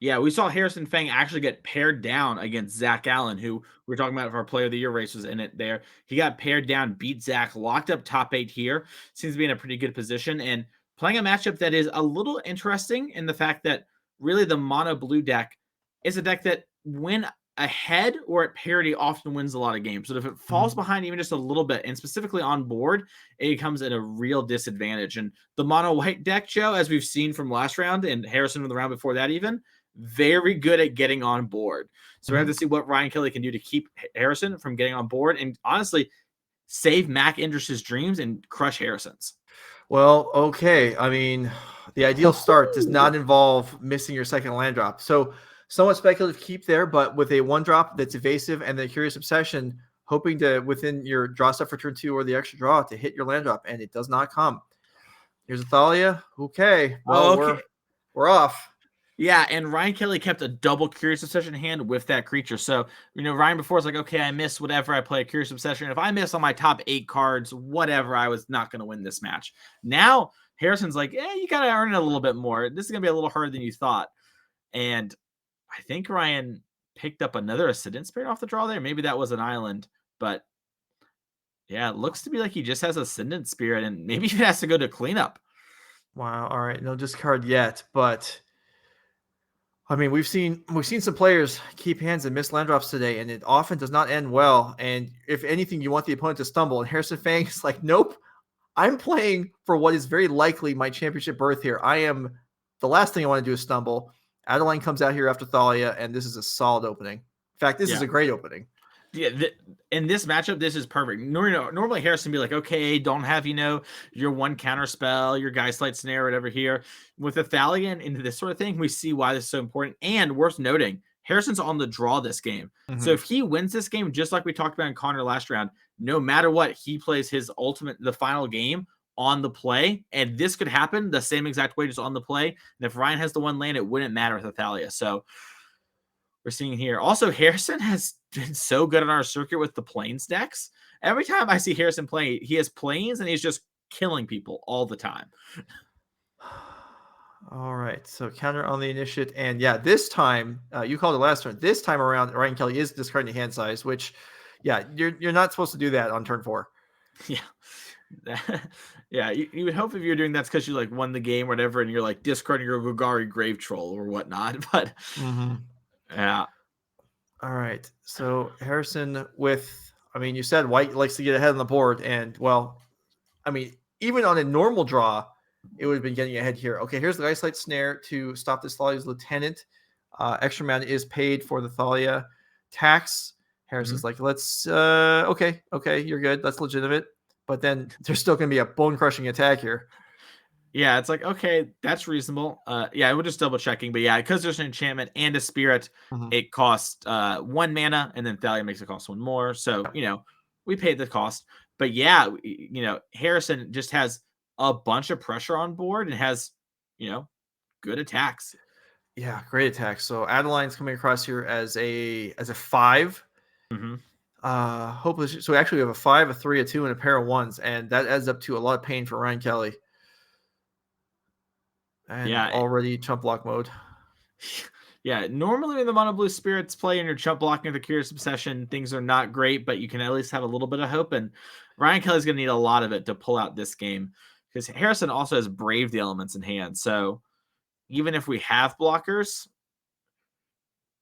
Yeah, we saw Harrison Fang actually get paired down against Zach Allen, who we were talking about if our Player of the Year race was in it there. He got paired down, beat Zach, locked up top 8 here. Seems to be in a pretty good position and playing a matchup that is a little interesting in the fact that really the mono blue deck is a deck that when ahead or at parity often wins a lot of games. But if it falls behind even just a little bit and specifically on board, it comes at a real disadvantage. And the mono white deck, Joe, as we've seen from last round and Harrison from the round before that even, very good at getting on board. So we have to see what Ryan Kelly can do to keep Harrison from getting on board and honestly save Mac Indris's dreams and crush Harrison's. Well, okay. I mean, the ideal start does not involve missing your second land drop. So somewhat speculative keep there, but with a 1-drop that's evasive and the Curious Obsession, hoping to, within your draw stuff for turn 2 or the extra draw, to hit your land drop, and it does not come. Here's a Thalia. Okay. Well, we're off. Yeah, and Ryan Kelly kept a double Curious Obsession hand with that creature. So, Ryan before was like, okay, I miss whatever, I play a Curious Obsession. If I miss on my top 8 cards, whatever, I was not going to win this match. Now, Harrison's like, you got to earn it a little bit more. This is going to be a little harder than you thought. And I think Ryan picked up another Ascendant Spirit off the draw there. Maybe that was an island, but yeah, it looks to be like he just has Ascendant Spirit and maybe he has to go to cleanup. Wow. All right. No discard yet, but I mean, we've seen some players keep hands and miss land drops today, and it often does not end well. And if anything, you want the opponent to stumble. And Harrison Fang is like, nope, I'm playing for what is very likely my championship berth here. The last thing I want to do is stumble. Adeline comes out here after Thalia, and this is a solid opening. In fact, this is a great opening. Yeah, in this matchup, this is perfect. Normally, Harrison be like, okay, don't have, your 1 counter spell, your Geistlight Snare, whatever here. With the Thalia and into this sort of thing, we see why this is so important. And worth noting, Harrison's on the draw this game. So if he wins this game, just like we talked about in Connor last round, no matter what, he plays his the final game on the play. And this could happen the same exact way, just on the play. And if Ryan has the 1 land, it wouldn't matter with the Thalia. So we're seeing here. Also, Harrison has been so good on our circuit with the planes decks. Every time I see Harrison play, he has planes and he's just killing people all the time. All right. So counter on the initiate. And yeah, this time, you called it last turn. This time around, Ryan Kelly is discarding hand size, which, yeah, you're not supposed to do that on turn 4. Yeah. Yeah, you would hope if you're doing that's because you won the game or whatever, and you're discarding your Golgari Grave Troll or whatnot. But yeah. All right. So Harrison you said white likes to get ahead on the board. And, well, even on a normal draw, it would have been getting ahead here. Okay, here's the Geistlight Snare to stop this Thalia's Lieutenant. Extra mana is paid for the Thalia tax. Harrison's like, let's, okay, you're good. That's legitimate. But then there's still going to be a bone-crushing attack here. Yeah, it's like, okay, that's reasonable. Yeah, we're just double checking. But yeah, because there's an enchantment and a spirit, it costs 1 mana, and then Thalia makes it cost 1 more. So, we paid the cost. But yeah, Harrison just has a bunch of pressure on board and has, good attacks. Yeah, great attacks. So Adeline's coming across here as a 5. Hopeless. So actually we have a 5, a 3, a 2, and a pair of 1s, and that adds up to a lot of pain for Ryan Kelly. And already chump block mode. Yeah, normally when the mono blue spirits play and you're chump blocking with the Curious Obsession, things are not great, but you can at least have a little bit of hope. And Ryan Kelly's going to need a lot of it to pull out this game because Harrison also has Brave the Elements in hand. So even if we have blockers,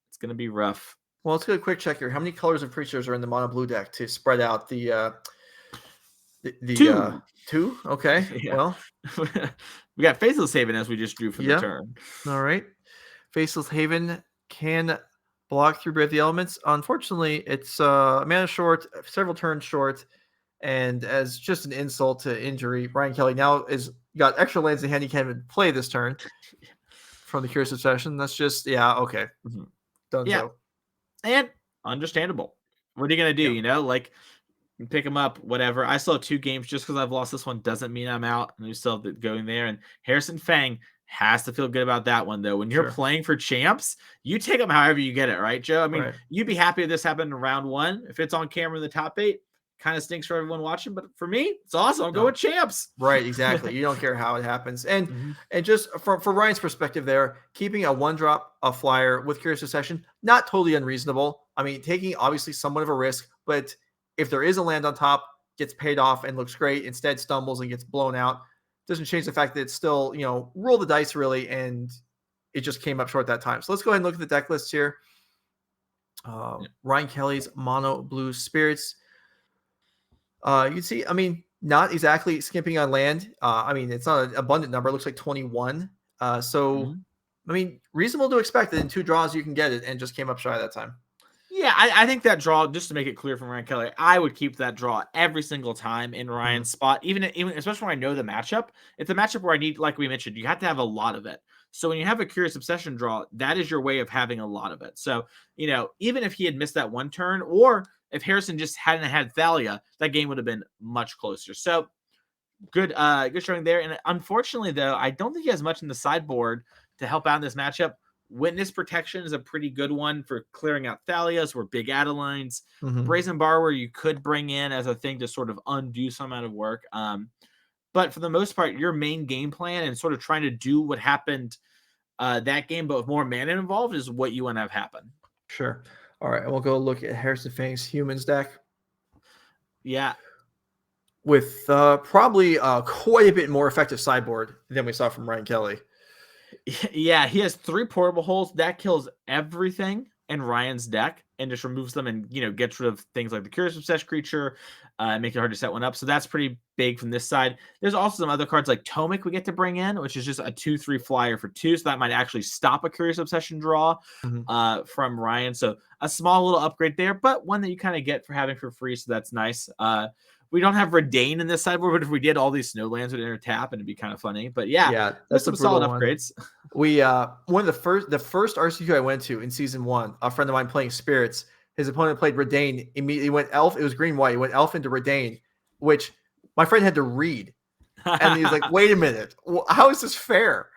it's going to be rough. Well, let's get a quick check here. How many colors of creatures are in the mono blue deck to spread out the 2? 2? Okay. Yeah. Well, we got Faceless Haven as we just drew for the turn. All right. Faceless Haven can block through Brave the Elements. Unfortunately, it's mana short, several turns short, and as just an insult to injury, Ryan Kelly now got extra lands in hand he can't even play this turn from the Curious Obsession. That's just, okay. Done. Yeah. And understandable. What are you going to do? You pick them up, whatever. I still have 2 games. Just because I've lost this one doesn't mean I'm out. And we still have it going there. And Harrison Fang has to feel good about that one, though. When you're playing for champs, you take them however you get it, right, Joe? You'd be happy if this happened in round 1. If it's on camera in the top 8, kind of stinks for everyone watching, but for me, it's awesome. I'm No. going champs. Right, exactly. You don't care how it happens. And Mhm. and just for Ryan's perspective there, keeping a 1-drop a flyer with Curious Obsession, not totally unreasonable. I mean, taking obviously somewhat of a risk, but if there is a land on top, gets paid off and looks great, instead stumbles and gets blown out, doesn't change the fact that it's still, roll the dice really, and it just came up short that time. So let's go ahead and look at the deck list here. Ryan Kelly's Mono Blue Spirits. You can see, I mean, not exactly skimping on land. I mean, it's not an abundant number. It looks like 21. I mean, reasonable to expect that in 2 draws you can get it, and just came up shy that time. Yeah, I think that draw, just to make it clear from Ryan Kelly, I would keep that draw every single time in Ryan's spot, even especially when I know the matchup. It's a matchup where I need, like we mentioned, you have to have a lot of it. So when you have a Curious Obsession draw, that is your way of having a lot of it. So, even if he had missed that one turn, or if Harrison just hadn't had Thalia, that game would have been much closer. So good showing there. And unfortunately, though, I don't think he has much in the sideboard to help out in this matchup. Witness Protection is a pretty good one for clearing out Thalias or big Adelines. Brazen Borrower you could bring in as a thing to sort of undo some amount of work. But for the most part, your main game plan and sort of trying to do what happened that game, but with more mana involved, is what you want to have happen. Sure. All right, and we'll go look at Harrison Fang's Humans deck. Yeah. With probably quite a bit more effective sideboard than we saw from Ryan Kelly. Yeah, he has 3 portable holes. That kills everything in Ryan's deck and just removes them and, gets rid of things like the Curious Obsessed creature, make it hard to set one up. So that's pretty big from this side. There's also some other cards like Tomic we get to bring in, which is just a 2/3 flyer for 2. So that might actually stop a Curious Obsession draw from Ryan. So a small little upgrade there, but one that you kind of get for having for free. So that's nice. We don't have Redain in this sideboard, but if we did, all these Snowlands would enter tap, and it'd be kind of funny. But yeah, that's some solid upgrades. We one of the first RCQ I went to in season 1, a friend of mine playing Spirits, his opponent played Redain, immediately went Elf. It was green-white. He went Elf into Redain, which my friend had to read. And he's like, wait a minute, how is this fair?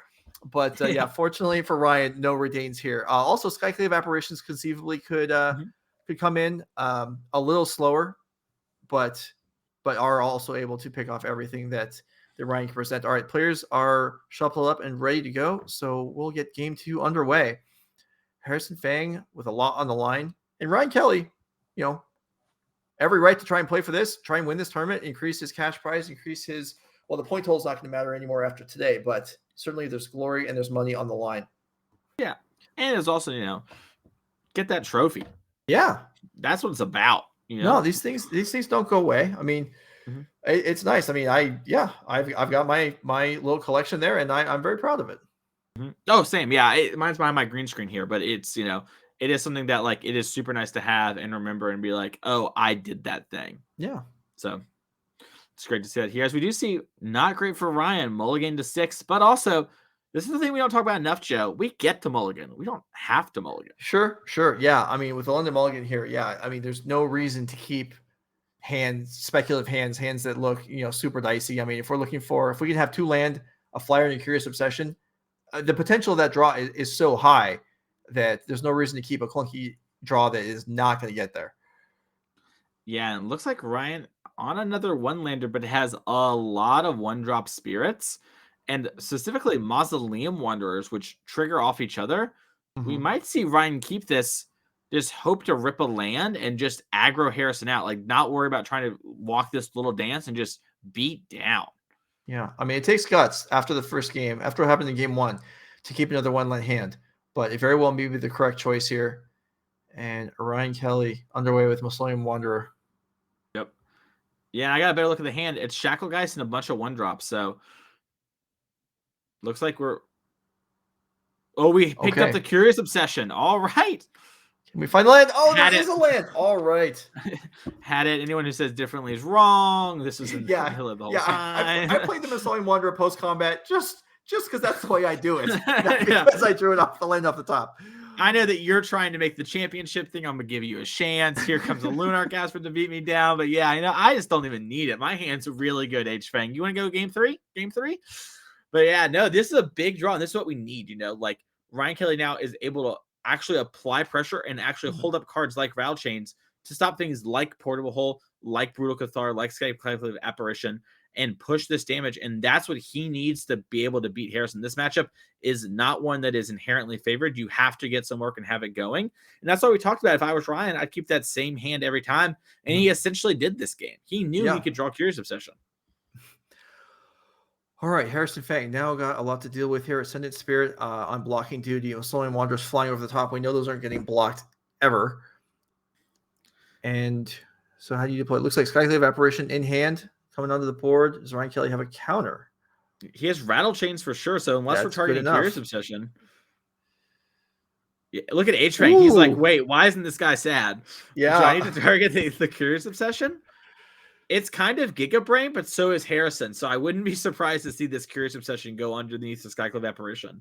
But yeah, fortunately for Ryan, no Redains here. Also, Skyclave Apparitions conceivably could come in a little slower, but are also able to pick off everything that Ryan can present. All right, players are shuffled up and ready to go, so we'll get game 2 underway. Harrison Fang with a lot on the line, and Ryan Kelly, every right to try and play for this, try and win this tournament, increase his cash prize, increase his, well, the point total is not going to matter anymore after today, but certainly there's glory and there's money on the line. Yeah, and it's also, get that trophy. Yeah, that's what it's about. No, these things don't go away. I mean, it's nice. I mean, I've got my little collection there, and I'm very proud of it. Oh, same. Yeah, mine's behind my green screen here, but it's it is something that like it is super nice to have and remember and be like, oh, I did that thing. Yeah. So it's great to see that here. As we do see, not great for Ryan, mulligan to 6, but also this is the thing we don't talk about enough, Joe. We get to mulligan. We don't have to mulligan. Sure. Yeah. I mean, with the London mulligan here, yeah. I mean, there's no reason to keep speculative hands that look, super dicey. I mean, if we can have 2 land, a flyer, and a Curious Obsession, the potential of that draw is so high that there's no reason to keep a clunky draw that is not going to get there. Yeah, and it looks like Ryan on another 1-lander, but it has a lot of 1-drop spirits. And specifically Mausoleum Wanderers, which trigger off each other. We might see Ryan keep this, just hope to rip a land and just aggro Harrison out. Like, not worry about trying to walk this little dance and just beat down. Yeah, I mean, it takes guts after the first game, after what happened in game 1, to keep another 1-land hand. But it very well may be the correct choice here. And Ryan Kelly underway with Mausoleum Wanderer. Yep. Yeah, I got a better look at the hand. It's Shacklegeist and a bunch of 1-drops, so... Looks like we picked up the Curious Obsession. All right. Can we find land? Oh, there is a land. All right. Had it. Anyone who says differently is wrong. This was in the whole time. I played the Mausoleum Wanderer post-combat just because that's the way I do it. Because I drew it off the land off the top. I know that you're trying to make the championship thing. I'm going to give you a chance. Here comes a Luminarch Aspirant to beat me down. But yeah, I just don't even need it. My hand's really good, H-Fang. You want to go game 3? Game 3? But yeah, no, this is a big draw, and this is what we need, like Ryan Kelly now is able to actually apply pressure and actually hold up cards like Rattlechains to stop things like Portable Hole, like Brutal Cathar, like Skyclave Apparition, and push this damage. And that's what he needs to be able to beat Harrison. This matchup is not one that is inherently favored. You have to get some work and have it going. And that's why we talked about, if I was Ryan, I'd keep that same hand every time. And he essentially did this game. He knew he could draw Curious Obsession. All right, Harrison Fang now got a lot to deal with here. Ascendant Spirit on blocking duty. Mausoleum Wanderers flying over the top. We know those aren't getting blocked ever. And so how do you deploy? It looks like Skyclave Apparition in hand coming onto the board. Does Ryan Kelly have a counter? He has Rattlechains for sure. So unless we're targeting Curious Obsession. Yeah, look at H-Fang. He's like, wait, why isn't this guy sad? Yeah. Do I need to target the Curious Obsession? It's kind of Giga Brain, but so is Harrison. So I wouldn't be surprised to see this Curious Obsession go underneath the Skyclave Apparition.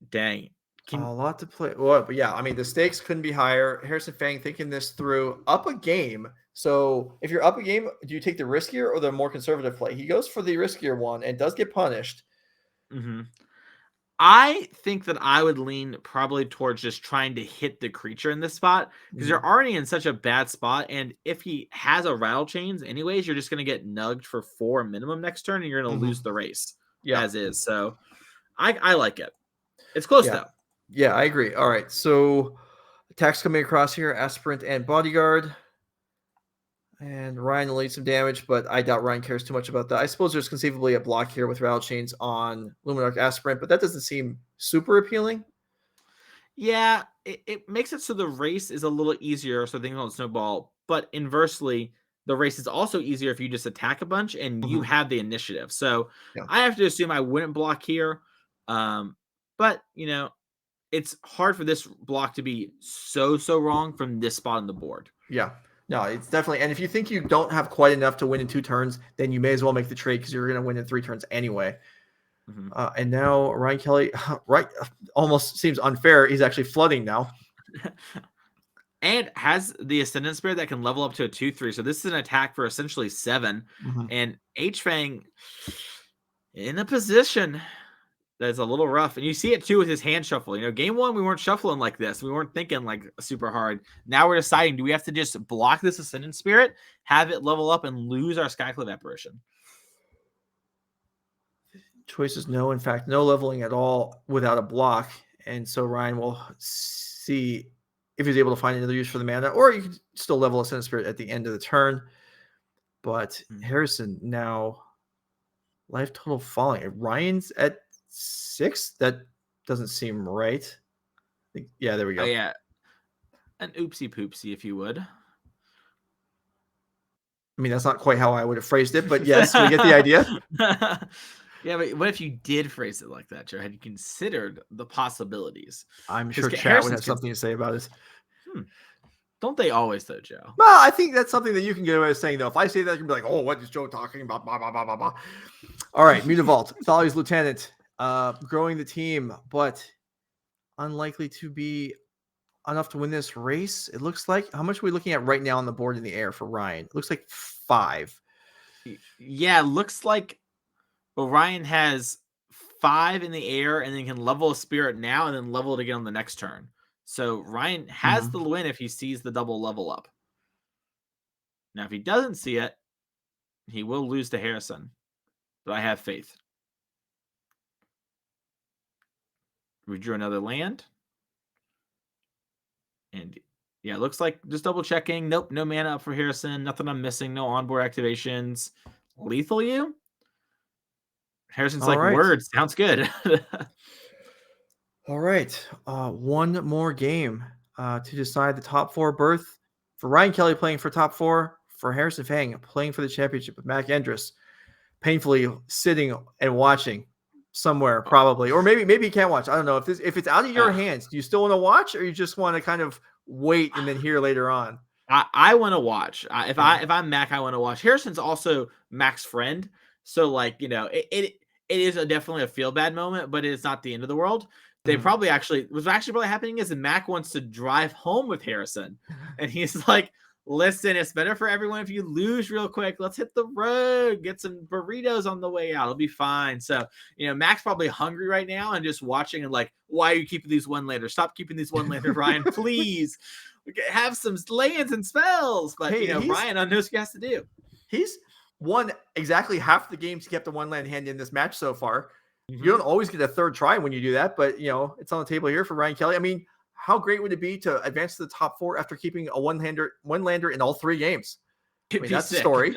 Dang. A lot to play. Well, but yeah, I mean, the stakes couldn't be higher. Harrison Fang thinking this through, up a game. So if you're up a game, do you take the riskier or the more conservative play? He goes for the riskier one and does get punished. I think that I would lean probably towards just trying to hit the creature in this spot, because you're already in such a bad spot. And if he has a Rattlechains anyways, you're just going to get nugged for 4 minimum next turn, and you're going to lose the race as is. So I like it. It's close though. Yeah, I agree. All right. So attacks coming across here, Aspirant and Bodyguard. And Ryan will lead some damage, but I doubt Ryan cares too much about that. I suppose there's conceivably a block here with Rattlechains on Luminarch Aspirant, but that doesn't seem super appealing. Yeah, it makes it so the race is a little easier, so things don't snowball. But inversely, the race is also easier if you just attack a bunch and you have the initiative. So I have to assume I wouldn't block here. But, you know, it's hard for this block to be so wrong from this spot on the board. Yeah. No, it's definitely. And if you think you don't have quite enough to win in 2 turns, then you may as well make the trade because you're going to win in 3 turns anyway. And now Ryan Kelly, almost seems unfair. He's actually flooding now. And has the Ascendant Spirit that can level up to a 2/3. So this is an attack for essentially 7. And H-Fang in a position that's a little rough. And you see it too with his hand shuffle. You know, game 1, we weren't shuffling like this. We weren't thinking like super hard. Now we're deciding, do we have to just block this Ascendant Spirit, have it level up, and lose our Skyclave Apparition? Choice is no. In fact, no leveling at all without a block. And so Ryan will see if he's able to find another use for the mana, or you can still level Ascendant Spirit at the end of the turn. But Harrison now, life total falling. Ryan's at 6. That doesn't seem right. Yeah, there we go. Yeah, an oopsie poopsie, if you would. I mean, that's not quite how I would have phrased it, but yes, we get the idea. Yeah, but what if you did phrase it like that, Joe? Had you considered the possibilities? I'm sure Chad would have something to say about it. Don't they always, though, Joe? Well, I think that's something that you can get away with saying, though. If I say that, you can be like, oh, what is Joe talking about? Blah, blah, blah, blah, blah. All right, Mutavault, Thalia's lieutenant, growing the team, but unlikely to be enough to win this race. It looks like. How much are we looking at right now on the board in the air for Ryan? It looks like 5. Yeah, looks like. Well, Ryan has 5 in the air, and then can level a spirit now, and then level it again on the next turn. So Ryan has the win if he sees the double level up. Now, if he doesn't see it, he will lose to Harrison. But I have faith. We drew another land. And yeah, it looks like just double checking. Nope, no mana up for Harrison. Nothing I'm missing. No onboard activations. Lethal you? Harrison's all like, right. Word, sounds good. All right. One more game to decide the top 4 berth. For Ryan Kelly playing for top 4, for Harrison Fang playing for the championship with Mac Endress, painfully sitting and watching somewhere probably. Or maybe he can't watch. I don't know. If it's out of your hands, do you still want to watch, or you just want to kind of wait and then hear later on? I want to watch. If I'm Mac, I want to watch. Harrison's also Mac's friend. So, like, you know, it is definitely a feel bad moment, but it's not the end of the world. They probably what's probably happening is that Mac wants to drive home with Harrison. And he's like, listen, it's better for everyone if you lose real quick. Let's hit the road, get some burritos on the way out. It'll be fine. So, you know, Mac's probably hungry right now and just watching and like, why are you keeping these 1-lander? Stop keeping these 1-lander, Ryan, please. have some lands and spells. But, Hey, Ryan knows what he has to do. He's won exactly half the games he kept a one land hand in this match so far. Mm-hmm. You don't always get a third try when you do that, but it's on the table here for Ryan Kelly. I mean, how great would it be to advance to the top 4 after keeping a one lander in all 3 games? I mean, that's the story.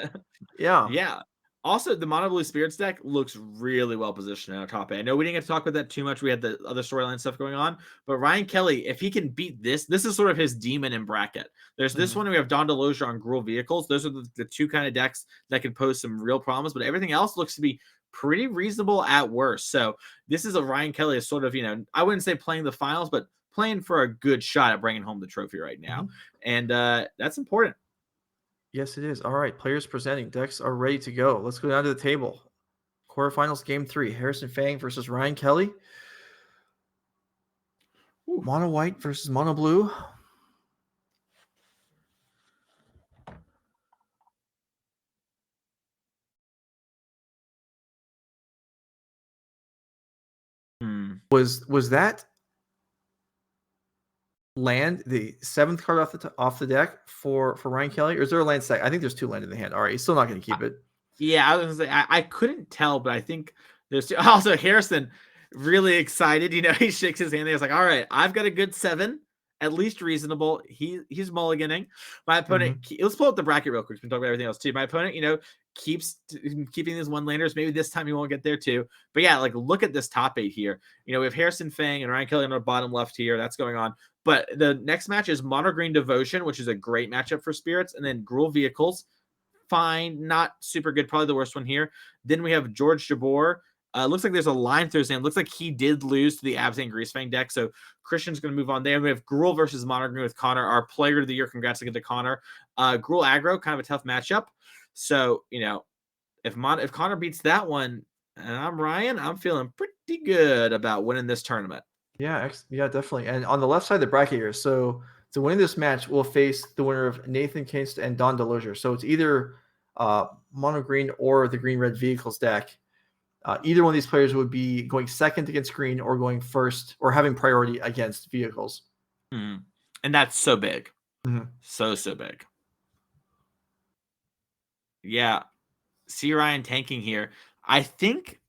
Yeah. Yeah. Also, the Mono Blue Spirits deck looks really well positioned in our top 8. I know we didn't get to talk about that too much. We had the other storyline stuff going on. But Ryan Kelly, if he can beat this is sort of his demon in bracket. There's this one, we have Dawn Delosier on Gruul Vehicles. Those are the 2 kind of decks that can pose some real problems. But everything else looks to be pretty reasonable at worst. So this is a Ryan Kelly is sort of, I wouldn't say playing the finals, but playing for a good shot at bringing home the trophy right now. And that's important. Yes, it is. All right, players presenting. Decks are ready to go. Let's go down to the table. Quarterfinals game 3. Harrison Fang versus Ryan Kelly. Ooh. Mono white versus mono blue. Was that land the 7th card off the deck for Ryan Kelly, or is there a land stack? I think there's 2 land in the hand. All right, he's still not going to keep it. Yeah, I was gonna say I couldn't tell, but I think there's also Harrison really excited. He shakes his hand. He's like, "All right, I've got a good 7, at least reasonable." He's mulliganing. My opponent. Let's pull up the bracket real quick. We can talk about everything else too. My opponent, keeps keeping these one landers. Maybe this time he won't get there too. But yeah, like look at this top 8 here. We have Harrison Fang and Ryan Kelly on the bottom left here. That's going on. But the next match is Mono Green Devotion, which is a great matchup for Spirits, and then Gruul Vehicles. Fine, not super good, probably the worst one here. Then we have George Jabor. Looks like there's a line through his name. Looks like he did lose to the Abzan Greasefang deck, so Christian's going to move on there. We have Gruul versus Mono Green with Connor, our player of the year. Congrats again to Connor. Gruul aggro, kind of a tough matchup. So, if Connor beats that one, and I'm Ryan, I'm feeling pretty good about winning this tournament. Yeah, definitely. And on the left side of the bracket here, so to win this match, we'll face the winner of Nathan Kinst and Dawn Delosier. So it's either mono green or the green red vehicles deck. Either one of these players would be going second against green or going first or having priority against vehicles. And that's so big. So big. Yeah. See Ryan tanking here. I think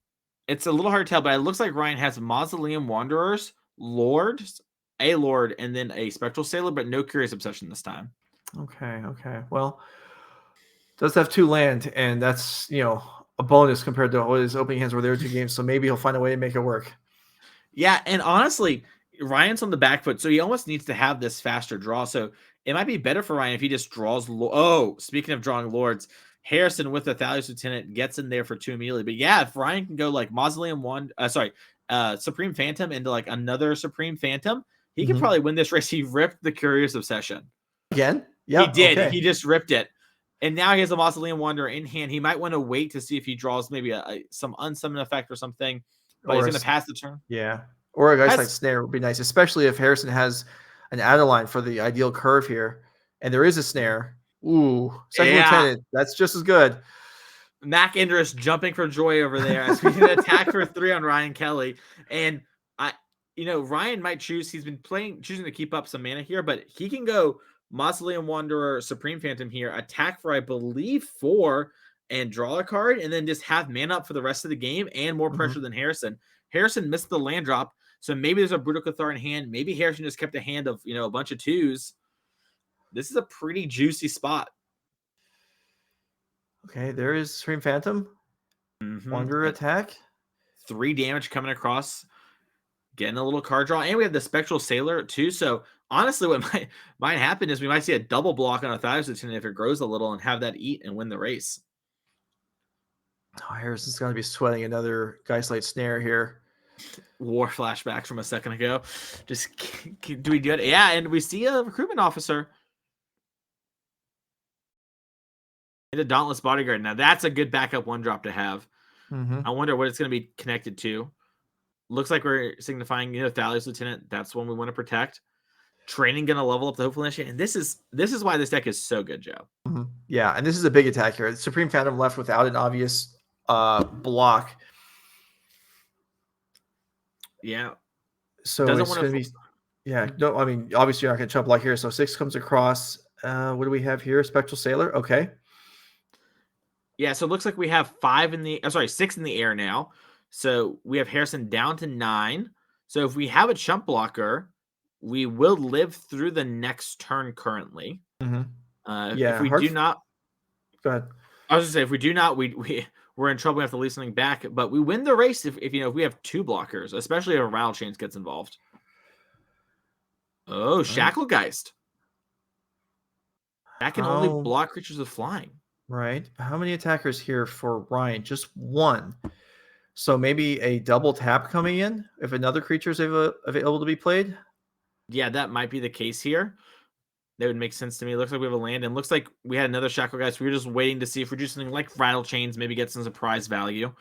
it's a little hard to tell, but it looks like Ryan has Mausoleum Wanderers, Lords, a Lord, and then a Spectral Sailor, but no Curious Obsession this time. Okay. Well, does have 2 land, and that's, a bonus compared to what his opening hands were there 2 games, so maybe he'll find a way to make it work. Yeah, and honestly, Ryan's on the back foot, so he almost needs to have this faster draw, so it might be better for Ryan if he just draws... speaking of drawing Lords, Harrison with the Thalia's Lieutenant gets in there for 2 immediately. But yeah, if Ryan can go like Mausoleum Supreme Phantom into like another Supreme Phantom, he could probably win this race. He ripped the Curious Obsession. Again? Yeah, he did. Okay. He just ripped it. And now he has a Mausoleum Wanderer in hand. He might want to wait to see if he draws maybe some unsummon effect or something. But he's going to pass the turn. Yeah. Or a Geistlight Snare would be nice, especially if Harrison has an Adeline for the ideal curve here. And there is a Snare. Ooh, second lieutenant. That's just as good. Mac Indris jumping for joy over there as we can attack for 3 on Ryan Kelly. And Ryan might choose. He's been choosing to keep up some mana here, but he can go Mausoleum Wanderer, Supreme Phantom here, attack for I believe 4, and draw a card, and then just have mana up for the rest of the game and more pressure than Harrison. Harrison missed the land drop, so maybe there's a Brutal Cathar in hand. Maybe Harrison just kept a hand of a bunch of 2s. This is a pretty juicy spot. Okay, there is Supreme Phantom. Wanderer attack. 3 damage coming across. Getting a little card draw. And we have the Spectral Sailor too. So honestly, what might happen is we might see a double block on a Thalia's Lieutenant if it grows a little and have that eat and win the race. Oh, Harrison's going to be sweating another Geistlight Snare here. War flashbacks from a second ago. Just do we do it? Yeah, and we see a Recruitment Officer. And a Dauntless Bodyguard. Now that's a good backup 1-drop to have. I wonder what it's going to be connected to. Looks like we're signifying, Thalia's Lieutenant. That's one we want to protect. Training going to level up the Hopeful Initiate. And this is why this deck is so good, Joe. Yeah, and this is a big attack here. Supreme Phantom left without an obvious block. Yeah. So it's going to be Yeah, no, I mean, obviously you're not going to chump block here. So 6 comes across. What do we have here? Spectral Sailor. Okay. Yeah, so it looks like we have 5 in the sorry, 6 in the air now. So we have Harrison down to 9. So if we have a chump blocker, we will live through the next turn currently. Mm-hmm. If Yeah, we do not, go ahead. I was gonna say if we do not, we're in trouble. We have to leave something back, but we win the race if if we have 2 blockers, especially if a Rattlechains gets involved. Oh, All right. Shacklegeist. That can only How block creatures with flying. right? How many attackers here for Ryan? Just one. So maybe a double tap coming in if another creature is available to be played. Yeah, that might be the case here. That would make sense to me. It looks like we have a land, and looks like we had another Shacklegeist. We were just waiting to see if we do something like Rattlechains, maybe get some surprise value.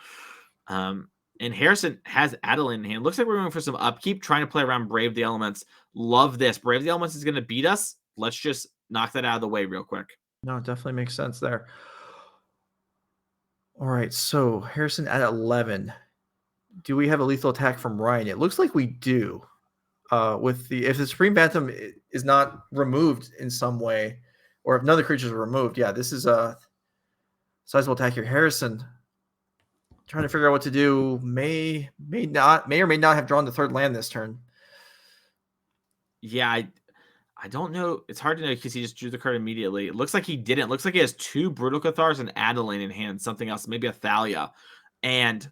And Harrison has Adeline in hand. Looks like we're going for some upkeep, trying to play around Brave the Elements. Love this. Brave the Elements is going to beat us. Let's just knock that out of the way real quick. No, it definitely makes sense there. All right, so Harrison at 11. Do we have a lethal attack from Ryan? It looks like we do. With the if the Supreme Phantom is not removed in some way, or if none of the creatures are removed, yeah, this is a sizable attack here. Harrison trying to figure out what to do. May or may not have drawn the 3rd land this turn. Yeah, I don't know. It's hard to know because he just drew the card immediately. It looks like he didn't. It looks like he has 2 Brutal Cathars and Adeline in hand. Something else, maybe a Thalia. And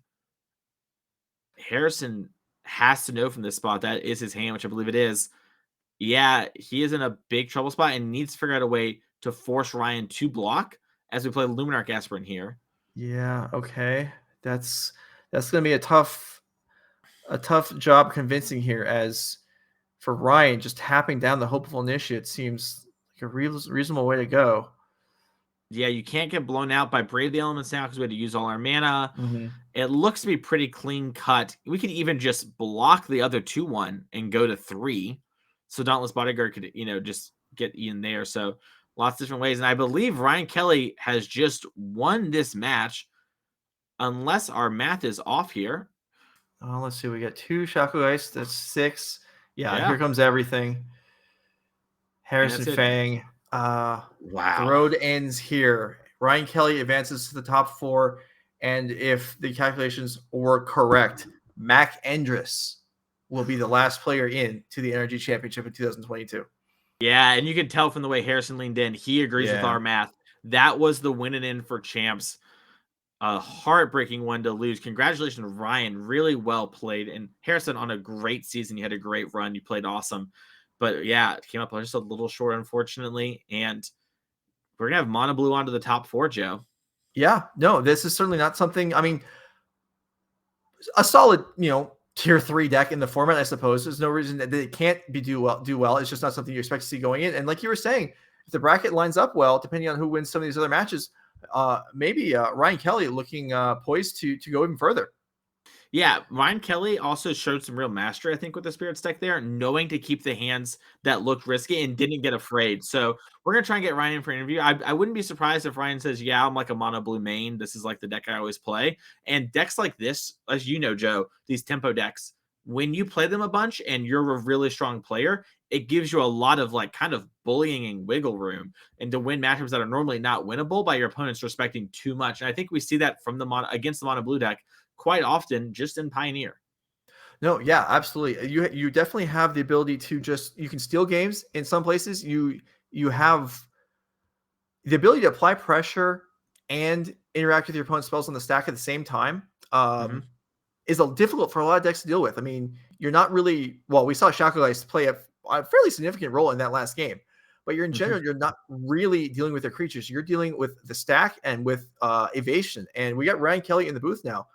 Harrison has to know from this spot that is his hand, which I believe it is. Yeah, he is in a big trouble spot and needs to figure out a way to force Ryan to block as we play Luminarch Aspirant here. Yeah, okay. That's gonna be a tough job convincing here, as for Ryan, just tapping down the Hopeful Initiate seems like a reasonable way to go. Yeah, you can't get blown out by Brave the Elements now because we had to use all our mana. Mm-hmm. It looks to be pretty clean cut. We could even just block the other 2-1 and go to 3. So Dauntless Bodyguard could, just get in there. So lots of different ways. And I believe Ryan Kelly has just won this match, unless our math is off here. Let's see. We got 2 Shacklegeist. That's 6. Yeah, Yeah. here comes everything. Harrison Fang. Wow. The road ends here. Ryan Kelly advances to the top 4. And if the calculations were correct, Mac Endress will be the last player in to the Energy Championship in 2022. Yeah, and you can tell from the way Harrison leaned in, he agrees with our math. That was the winning in for champs. A heartbreaking one to lose. Congratulations, Ryan. Really well played. And Harrison on a great season. You had a great run. You played awesome. But yeah, it came up just a little short, unfortunately. And we're going to have Mono Blue onto the top 4, Joe. Yeah, no, this is certainly not something. I mean, a solid, tier 3 deck in the format, I suppose. There's no reason that it can't do well. It's just not something you expect to see going in. And like you were saying, if the bracket lines up well, depending on who wins some of these other matches, maybe Ryan Kelly looking poised to go even further. Yeah, Ryan Kelly also showed some real mastery, I think, with the Spirits deck there, knowing to keep the hands that looked risky and didn't get afraid. So we're going to try and get Ryan in for an interview. I wouldn't be surprised if Ryan says, yeah, I'm like a mono blue main. This is like the deck I always play. And decks like this, as you know, Joe, these tempo decks, when you play them a bunch and you're a really strong player, it gives you a lot of like kind of bullying and wiggle room and to win matchups that are normally not winnable by your opponents respecting too much. And I think we see that from against the mono blue deck quite often just in Pioneer. No, yeah, absolutely. You definitely have the ability to you can steal games in some places. You have the ability to apply pressure and interact with your opponent's spells on the stack at the same time. Is difficult for a lot of decks to deal with. I mean, you're not really we saw Shacklegeist play a fairly significant role in that last game, but you're in general, you're not really dealing with their creatures. You're dealing with the stack and with evasion. And we got Ryan Kelly in the booth now.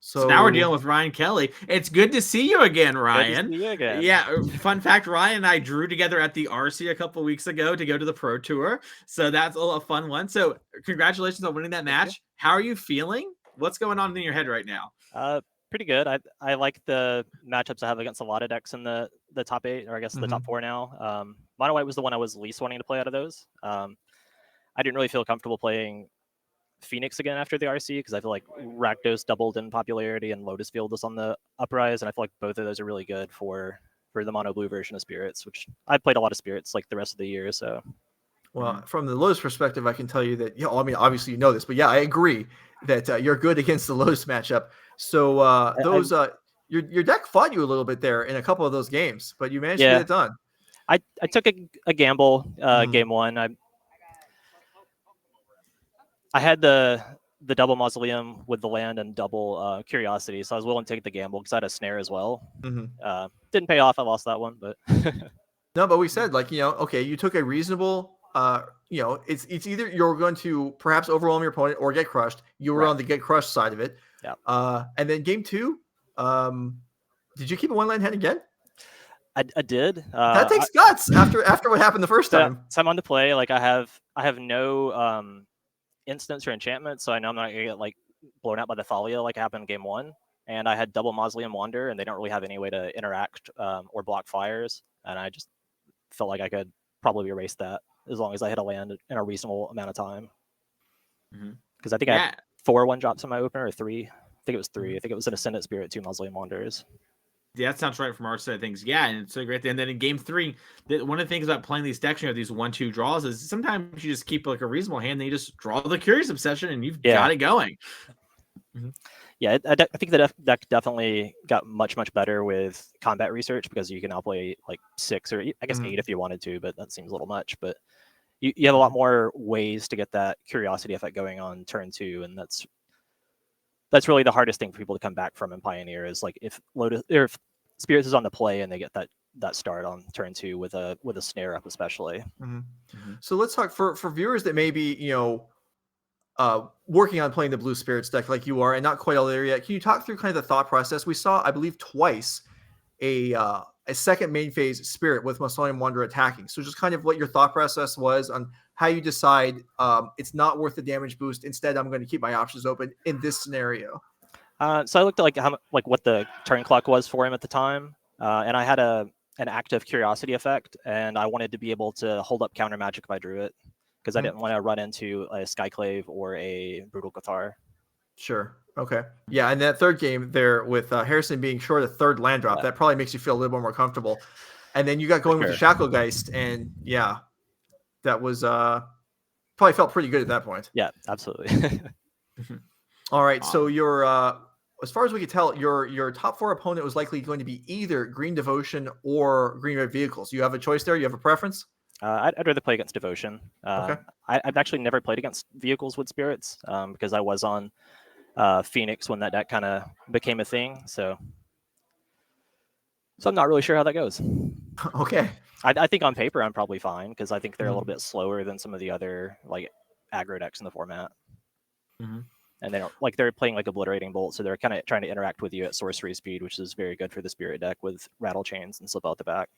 So now we're dealing with Ryan Kelly. It's good to see you again, Ryan. Good to see you again. Yeah, fun fact, Ryan and I drew together at the RC a couple weeks ago to go to the Pro Tour. So that's a fun one. So congratulations on winning that match. How are you feeling? What's going on in your head right now? Pretty good. I like the matchups I have against a lot of decks in the top 8, or I guess the top 4 now. Mono White was the one I was least wanting to play out of those. I didn't really feel comfortable playing Phoenix again after the RC because I feel like Rakdos doubled in popularity and Lotus Field was on the uprise, and I feel like both of those are really good for for the mono blue version of Spirits, which I played a lot of Spirits like the rest of the year. So, well, from the Lotus perspective, I can tell you that, I mean, obviously you know this, but yeah, I agree that you're good against the Lotus matchup. So your deck fought you a little bit there in a couple of those games, but you managed to get it done. I took a gamble game one. I had the double Mausoleum with the land and double Curiosity, so I was willing to take the gamble because I had a snare as well. Didn't pay off. I lost that one, but no. But we said, like, okay, you took a reasonable. It's either you're going to perhaps overwhelm your opponent or get crushed. You were on the get crushed side of it. Yeah. And then game two, did you keep a one land hand again? I did. That takes guts after what happened the first time. So I'm on the play. Like I have no instants or enchantments, so I know I'm not gonna get like blown out by the Thalia like happened in game one. And I had double Mausoleum Wanderer, and they don't really have any way to interact or block fires. And I just felt like I could probably erase that as long as I hit a land in a reasonable amount of time. Because I think I had 4 1-drops in my opener, or 3. I think it was 3. I think it was an Ascendant Spirit, 2 Mausoleum Wanderers. Yeah, that sounds right from our side of things. Yeah, and it's so great. And then in game 3, one of the things about playing these decks, you have these 1-2 draws, is sometimes you just keep like a reasonable hand, then you just draw the Curious Obsession, and you've got it going. Yeah, I think the deck definitely got much better with combat research, because you can now play like 6 or I guess 8 if you wanted to, but that seems a little much. But you have a lot more ways to get that Curiosity effect going on turn 2, and that's really the hardest thing for people to come back from in Pioneer, is like if Spirits is on the play and they get that start on turn 2 with a snare up especially. So let's talk for viewers that may be working on playing the Blue Spirits deck like you are and not quite all there yet. Can you talk through kind of the thought process? We saw, I believe, twice a second main phase Spirit with Mausoleum Wanderer attacking. So just kind of what your thought process was on how you decide it's not worth the damage boost. Instead, I'm going to keep my options open in this scenario. So I looked at what the turn clock was for him at the time, and I had an active Curiosity effect, and I wanted to be able to hold up counter magic if I drew it, because I didn't want to run into a Skyclave or a Brutal Cathar. Sure. Okay. Yeah, and that third game there with Harrison being short a third land drop, that probably makes you feel a little more comfortable. And then you got going with the Shacklegeist, and that was probably felt pretty good at that point. Yeah, absolutely. All right, so your as far as we could tell, your top 4 opponent was likely going to be either Green Devotion or Green Red Vehicles. You have a choice there? You have a preference? I'd rather play against Devotion. Okay. I've actually never played against Vehicles with Spirits, because I was on Phoenix when that deck kind of became a thing. So I'm not really sure how that goes. Okay. I think on paper I'm probably fine, because I think they're a little bit slower than some of the other like aggro decks in the format. And they're playing like Obliterating Bolt, so they're kind of trying to interact with you at sorcery speed, which is very good for the Spirit deck with Rattlechains and Slip Out the Back.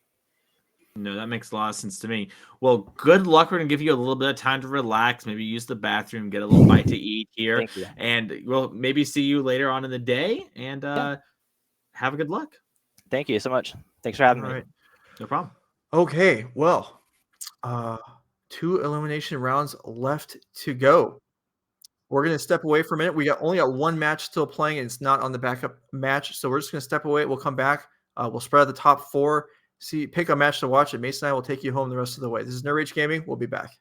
No, that makes a lot of sense to me. Well, good luck. We're going to give you a little bit of time to relax, maybe use the bathroom, get a little bite to eat here. Thank you. And we'll maybe see you later on in the day, and have a good luck. Thank you so much. Thanks for having me. Right. No problem. Okay, well, 2 elimination rounds left to go. We're going to step away for a minute. We only got 1 match still playing, and it's not on the backup match. So we're just going to step away. We'll come back. We'll spread out the top 4. Pick a match to watch, and Mason and I will take you home the rest of the way. This is Nerd Rage Gaming. We'll be back.